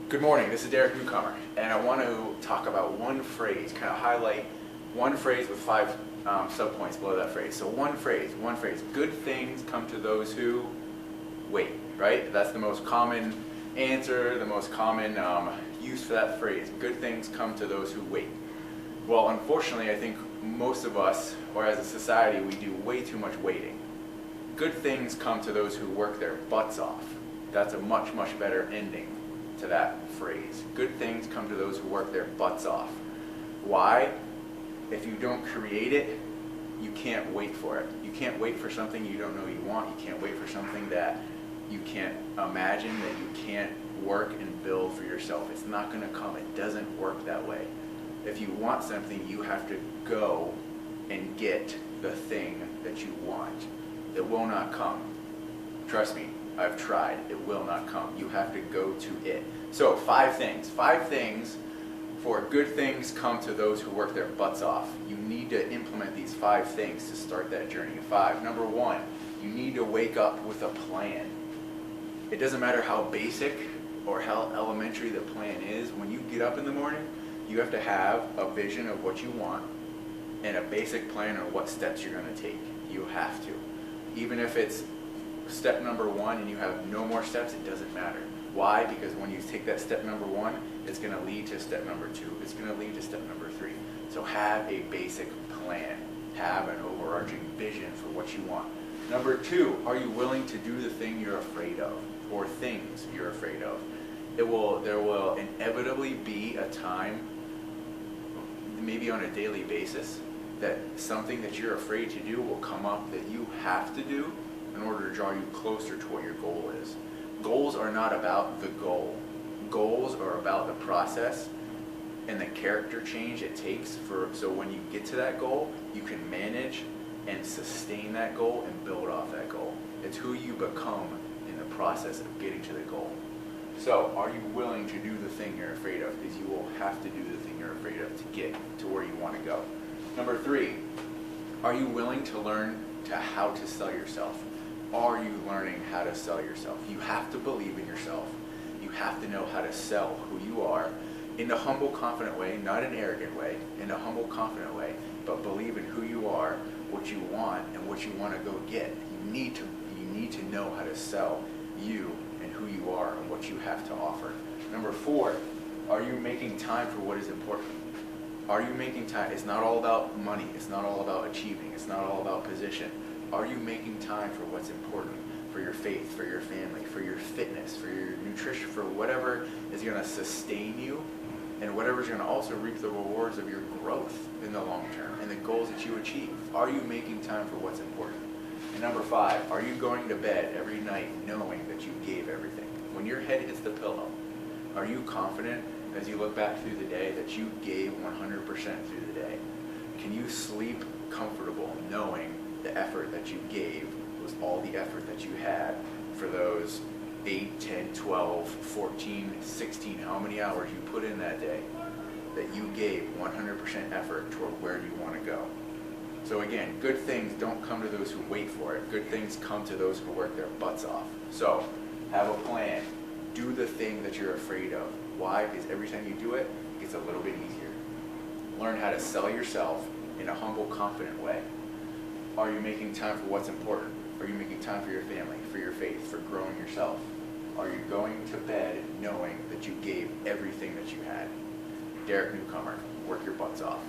Good morning, this is Derek Newcomer, and I want to talk about one phrase, kind of highlight one phrase with five subpoints below that phrase. So one phrase, good things come to those who wait, right? That's the most common answer, the most common use for that phrase. Good things come to those who wait. Well, unfortunately, I think most of us, or as a society, we do way too much waiting. Good things come to those who work their butts off. That's a much, much better ending to that phrase. Good things come to those who work their butts off. Why? If you don't create it, you can't wait for it. You can't wait for something you don't know you want. You can't wait for something that you can't imagine, that you can't work and build for yourself. It's not going to come. It doesn't work that way. If you want something, you have to go and get the thing that you want. It will not come. Trust me, I've tried. It will not come. You have to go to it. So, five things for good things come to those who work their butts off. You need to implement these 5 things to start that journey. 5. Number 1, you need to wake up with a plan. It doesn't matter how basic or how elementary the plan is. When you get up in the morning, you have to have a vision of what you want and a basic plan on what steps you're going to take. You have to. Even if it's step number 1 and you have no more steps, it doesn't matter. Why? Because when you take that step number 1, it's going to lead to step number 2. It's going to lead to step number 3. So have a basic plan. Have an overarching vision for what you want. Number 2, are you willing to do the thing you're afraid of, or things you're afraid of? There will inevitably be a time, maybe on a daily basis, that something that you're afraid to do will come up that you have to do in order to draw you closer to what your goal is. Goals are not about the goal. Goals are about the process and the character change it takes so when you get to that goal, you can manage and sustain that goal and build off that goal. It's who you become in the process of getting to the goal. So, are you willing to do the thing you're afraid of? Because you will have to do the thing you're afraid of to get to where you want to go. Number 3, are you willing to learn how to sell yourself? Are you learning how to sell yourself? You have to believe in yourself. You have to know how to sell who you are in a humble, confident way, not an arrogant way, in a humble, confident way, but believe in who you are, what you want, and what you want to go get. You need to know how to sell you and who you are and what you have to offer. Number 4, are you making time for what is important? Are you making time? It's not all about money. It's not all about achieving. It's not all about position. Are you making time for what's important? For your faith, for your family, for your fitness, for your nutrition, for whatever is going to sustain you and whatever is going to also reap the rewards of your growth in the long term and the goals that you achieve. Are you making time for what's important? And number 5, are you going to bed every night knowing that you gave everything? When your head hits the pillow, are you confident as you look back through the day that you gave 100% through the day? Can you sleep comfortable knowing the effort that you gave was all the effort that you had for those 8, 10, 12, 14, 16, how many hours you put in that day, that you gave 100% effort toward where you want to go? So again, good things don't come to those who wait for it. Good things come to those who work their butts off. So have a plan. Do the thing that you're afraid of. Why? Because every time you do it, it gets a little bit easier. Learn how to sell yourself in a humble, confident way. Are you making time for what's important? Are you making time for your family, for your faith, for growing yourself? Are you going to bed knowing that you gave everything that you had? Derek Newcomer, work your butts off.